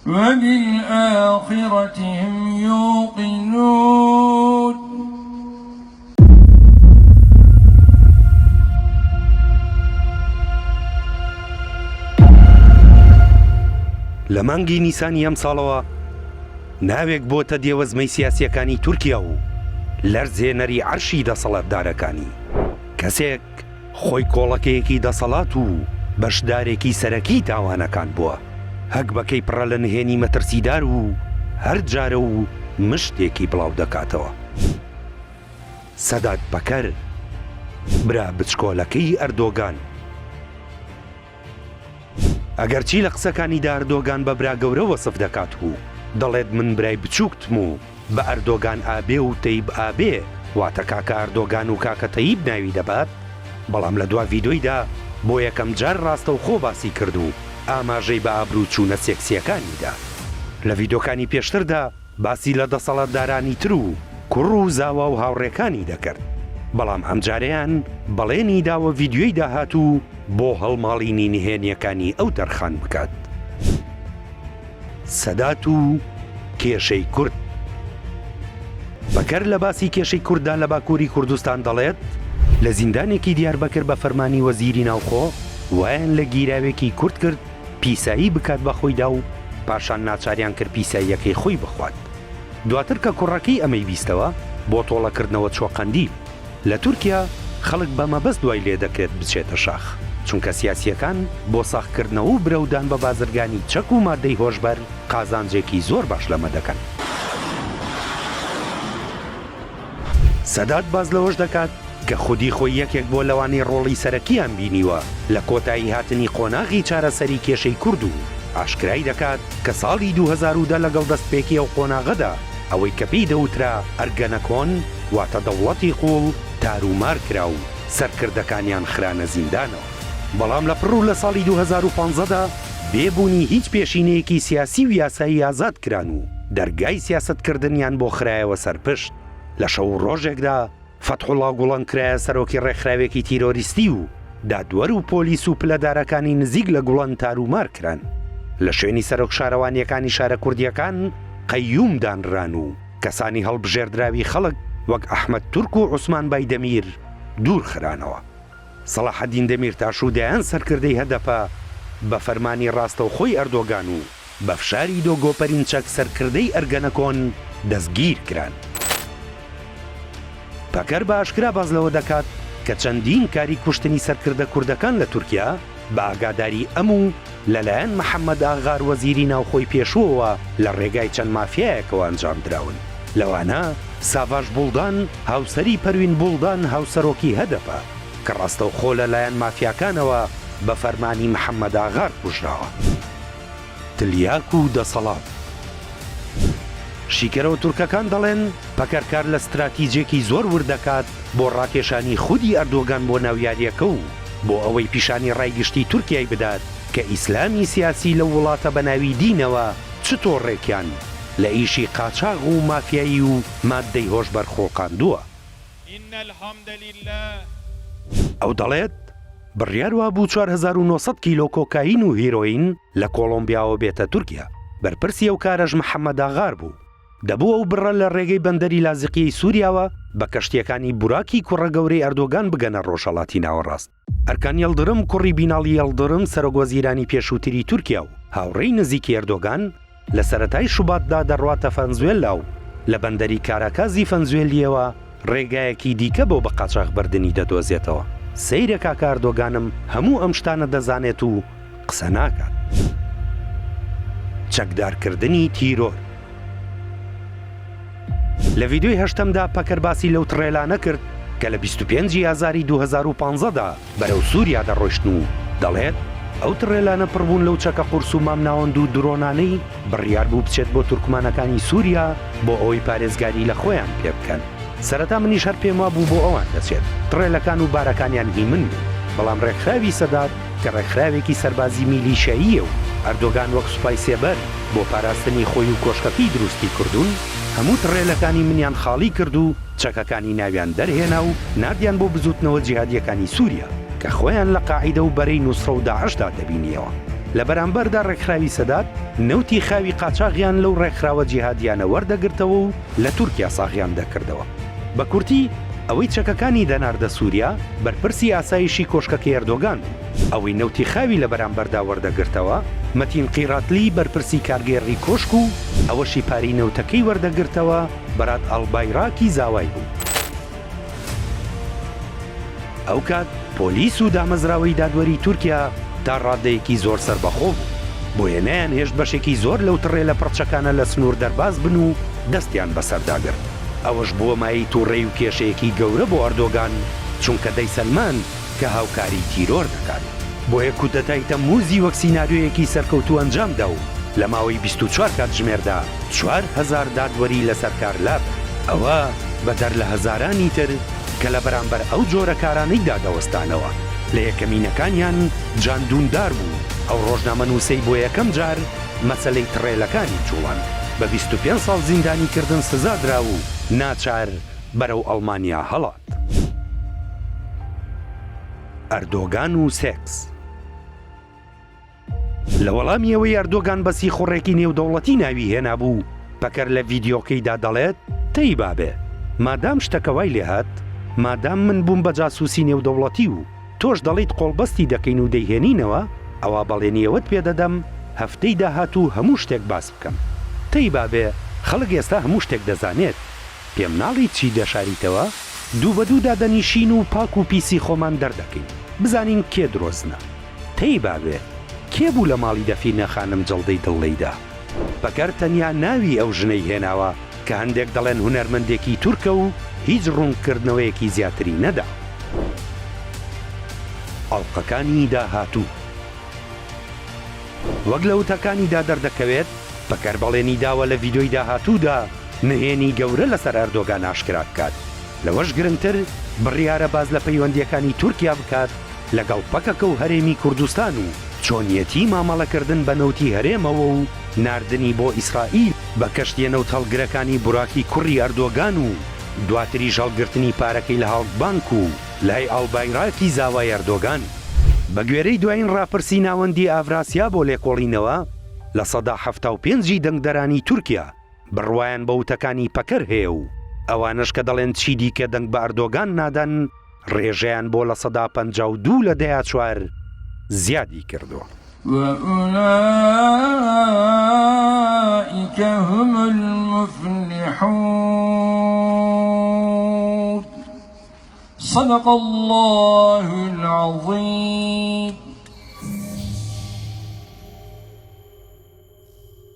وبالآخرة هم يوقنون. لە مانگی نیسانی ئەم ساڵەوە ناوێک بۆتە دێوەزمەی سیاسیەکانی تورکیا و لەرزێنەری عەرشی دەسەڵاتدارەکانی، کەسێک خۆی کۆڵەکەیەکی دەسەڵات و بەشدارێکی سەرەکی تاوانەکان بووە، هەک بەکەی پڕە لە نهێنی مەترسیدار و هەر جارە و مشتێکی بڵاو دەکاتەوە. سەدات پەکەر، برا بچکۆلەکەی ئەردۆگان. ئەگەرچی لە قسەکانیدا ئەردۆگان بە برا گەورە وەسف دەکات و دەڵێت من برای بچووکتم و بە ئەردۆگان ئابێ و تەیب ئابێ، واتە کاکە ئەردۆگان و کاکە تەیب ناوی دەبات، بەڵام لە دوا ڤیدۆیدا بۆ یەکەم جار ڕاستە و خۆ باسی کرد و ئاماژەی بە ئابروو چوونە سێکسیەکانیدا. لە ڤیدۆکانی پێشتردا باسی لە دەسەڵاتدارانی تر و کوڕ و زاوا و هاوڕێکانی دەکرد، بەڵام ئەم جارەیان بەڵێنی داوە ڤیدۆی داهات و بۆ هەڵماڵینی نهێنیەکانی ئەو دەرخان بکات. سەدات و کێشەی کورد. بەکەر لە باسی کێشەی کورددا لە باکووری کوردستان دەڵێت لە زیندانێکی دیاربەکر بە فەرمانی وەزیری ناوخۆ وایان لە گیراوێکی کورد کرد پیسایی بکات بە خۆیدا و پاشان ناچاریان کرد پیساییەکەی خۆی بخوات. دواتر کە کوڕەکەی ئەمەی بیستەوە بۆ تۆڵەکردنەوە چۆ قەندیل. لە تورکیا خەڵک بە مەبەست دوای لێ دەکرێت بچێتە شاخ، چونکە سیاسیەکان بۆ ساخکردنەوە و برەودان بە بازرگانی چەک و مادەی هۆشبەر قازانجێکی زۆر باش لەمە دەکەن. سەدات باز لەوەش دەکات کە خودی خۆی یەکێک بۆ لەوانەی ڕۆڵی سەرەکیان بینیوە لە کۆتایی هاتنی قۆناغی چارەسەری کێشەی کورد و ئاشکرای دەکات کە ساڵی 2010 لەگەڵ دەستپێکی ئەو قۆناغەدا ئەوەی کە پێی دەوترا ئەرگەنەکۆن واتە دەوڵەتی قوڵ تارومار کرا و سەرکردەکانیان خرانە زیندانەوە. بەڵام لە پڕ و لە ساڵی 2015دا بێبوونی هیچ پێشینەیەکی سیاسی و یاسایی ئازاد کران و دەرگای سیاستکردنیان بۆ خرایەوە سەرپشت. لە شەو ڕۆژێکدا فەتحوڵا گوڵان کرایە سەرۆکی ڕێکخراوێکی تیرۆریستی و دادوەر و پۆلیس و پلەدارەکانی نزیک لە گوڵان تارومار کران. لە شوێنی سەرۆک شارەوانیەکانی شارە کوردیەکان قەیوم دانران و کەسانی هەڵبژێردراوی خەڵک وەک ئەحمەد تورک و عوسمان بایدەمیر دوور خرانەوە. سەلاحەدین دەمیرتاش و دایان سەرکردەی هەدەپە بە فەرمانی ڕاستەوخۆی ئەردۆگان و بە فشاری دۆگۆپەرینچەک سەرکردەی ئەرگەنەکۆن دەستگیر کران. پەکەر بە ئاشکرا باز لەوە دەکات کە چەندین کاری کوشتنی سەرکردە کوردەکان لە تورکیا بە ئاگاداری ئەم و لەلایەن محەممەد ئاغار وەزیری ناوخۆی پێشووەوە لە ڕێگای چەند مافیایەکەوە ئەنجام دراون. لەوانە ساڤاژ بوڵدان هاوسەری پەروین بوڵدان هاوسەرۆکی هەدەپە کە ڕاستەوخۆ لەلایەن مافیاکانەوە بە فەرمانی محەممەد ئاغار کوژراوە. تلیاک و دەسەڵات. شیکەرەوە تورکەکان دەڵێن پەکەرکار لە استراتیجێکی زۆر وردەکات بۆ ڕاکێشانی خودی ئەردۆگان بۆ ناویاریەکە و بۆ ئەوەی پیشانی ڕایگشتی تورکیای بدات کە ئیسلامی سیاسی لە وڵاتە بەناوی دینەوە چتۆ ڕێکیان لە ئیشی قاچاغ و مافیایی و مادەی هۆشبەر خۆقاندووە. ئەو دەڵێت بڕیاروا بوو 4900 کیلۆ کۆکاین و هیرۆین لە کۆڵۆمبیاوە بێتە تورکیا. بەرپرسی ئەو کارەش محەممەد ئاغار بوو. دەبوو ئەو بڕە لە ڕێگەی بەندەری لازقیەی سووریاوە بە کەشتیەکانی بوراکی کوڕە گەورەی ئەردۆگان بگەنە ڕۆژهەڵاتی ناوەڕاست. ئەرکان یەڵدرم کوڕی بیناڵی یەڵدرم سەرۆکوەزیرانی پێشووتری تورکیا و هاوڕێی نزیکی ئەردۆگان لە سەرەتای شوباتدا دەڕواتە ڤەنزوێلا و لە بەندەری کارەکازی ڤەنزوێلیەوە ڕێگایەکی دیکە بۆ بە قاچاغ بەردنی دەدۆزێتەوە. سەیرە کاکە ئەردۆگانم هەموو ئەم شتانە دەزانێت و قسە ناکات. چەکدارکردنی تیرۆر. لە ڤیدۆی هەشتەمدا پەکەر باسی لەو تڕێلانە کرد کە لە 25 ئازاری 2015دا بەرەو سووریا دەڕۆیشتن و دەڵێت ئەو تڕێلانە پڕبوون لەو چەکە قورس و مامناوەند و درۆنانەی بڕیار بوو بچێت بۆ تورکمانەکانی سووریا بۆ ئەوەی پارێزگاری لە خۆیان پێ بکەن. سەرەتا منیش هەر پێم وا بوو بۆ ئەوان دەچێت تڕێلەکان و بارەکانیان هی من بوو، بەڵام ڕێکخراوی سەدات کە ڕێکخراوێکی سەربازی میلیشیاییە و ئەردۆگان وەک سوپای سێبەر بۆ پاراستنی خۆی و کۆشکەکەی دروستی کردوون هەموو تڕێلەکانی منیان خاڵی کرد و چەکەکانی ناویان دەرهێنا و نردیان بۆ بزوتنەوە جیهادیەکانی سووریا کە خۆیان لە قاعیدە و بەرەی نوسرە و داعشدا دەبینیەوە. لە بەرامبەردا ڕێکخراوی سەدات نەوتی خاوی قاچاغیان لەو ڕێکخراوە جیهادیانە وەردەگرتەوە و لە تورکیا ساغیان دەکردەوە. بە کورتی ئەوەی چەکەکانی دەناردە سووریا بەرپرسی ئاسایشی کۆشکەکە ئەردۆگان ئەوەی نەوتی خاوی لە بەرامبەردا وەردەگرتەوە مەتین قیراتلی بەرپرسی کارگێڕی کۆشک و ئەوەشی پاری نەوتەکەی وەردەگرتەوە بەرات ئەڵبایراکی زاوای بوو. ئەو کات پۆلیس و دامەزراوەی دادوەری تورکیا تا ڕادەیەکی زۆر سەربەخۆ بوو بۆیە نەیانهێشت بەشێکی زۆر لەو تڕێ لە پڕچەکانە لە سنوور دەرباز بن و دەستیان بەسەرداگرت. ئەوەش بووە مای تووڕێی و کێشەیەکی گەورە بۆ ئەردۆگان چونکە دەی سەلمان کە هاوکاری تیرۆر دەکات. بۆیە کودەتای تەمموزی وەک سیناریۆیەکی سەرکەوتوو ئەنجامدا و لە ماوەی 24 کاتژمێردا 4,000 دادوەری لەسەر کار لاب. ئەوە بەدەر لە هەزارانی تر کە لە بەرامبەر ئەو جۆرە کارانەیدا دەوەستانەوە لە یەکەمینەکانیان جاندوندار بوو. ئەو ڕۆژنامە نووسەی بۆ یەکەم جار مەسەلەی تڕێلەکانی جوڵان بە 25 ساڵ زیندانی کردن سزادرا و ناچار بەرەو ئەڵمانیا هەڵات. ئەردۆگان و سێکس. لە وەڵامی ئەوەی ئەردۆگان بەسی خوڕێکی نێودەوڵەتی ناوی هێنابوو پەکەر لە ڤیدیۆکەیدا دەڵێت تەی بابێ مادام شتەکەوای لێهات مادام من بووم بە جاسووسی نێودەوڵەتی و تۆش دەڵیت قۆڵبەستی دەکەین و دەیهێنینەوە ئەوە بەڵێنیەوەت پێدەدەم هەفتەی داهاتوو هەموو شتێک باس بکەم. تەی بابێ خەڵک ئێستا هەموو شتێک دەزانێت پێم ناڵی چی دەشاریتەوە دوو بە دوو دادەنیشین و پاک و پیسی خۆمان دەردەکەین بزانین کێ درۆزنە. تەی بابێ کێ بوو لە ماڵی دەفینە خانم جەڵدەی دڵڵەیدا پەکەر تەنیا ناوی ئەو ژنەی هێناوە کە هەندێک دەڵێن هونەرمەندێکی تورکە و هیچ ڕوونکردنەوەیەکی زیاتری نەدا. ئەڵقەکانی داهاتوو. وەک لە وتەکانیدا دەردەکەوێت پەکەر بەڵێنی داوە لە ڤیدۆی داهاتوودا نهێنی گەورە لەسەر ئەردۆگان ئاشکرا بکات. لەوەش گرنگتر بڕیارە باز لە پەیوەندیەکانی تورکیا بکات لەگەڵ پەکەکە و هەرێمی کوردستان و چۆنیەتی مامەڵەکردن بە نەوتی هەرێمەوە و ناردنی بۆ ئیسرائیل بە کەشتیە نەوت هەڵگرەکانی بوراکی کوڕی ئەردۆگان و دواتری ژەڵگرتنی پارەکەی لە هەڵبانک و لای ئەڵبایراکی زاوای ئەردۆگان. بە گوێرەی دوایین ڕاپرسی ناوەندی ئاڤراسیا بۆ لێکۆڵینەوە لە سەدا 75 دەنگدەرانی تورکیا بڕوایان بە وتەکانی پەکەر هەیە و ئەوانش کە دەڵێن چی دیکە دەنگ بە ئەردۆگان نادەن ڕێژەیان بۆ لە سەدا 52 لە دەیا 4 زیادی کردووە. وأولئك هم المفلحون. صدق الله العظيم.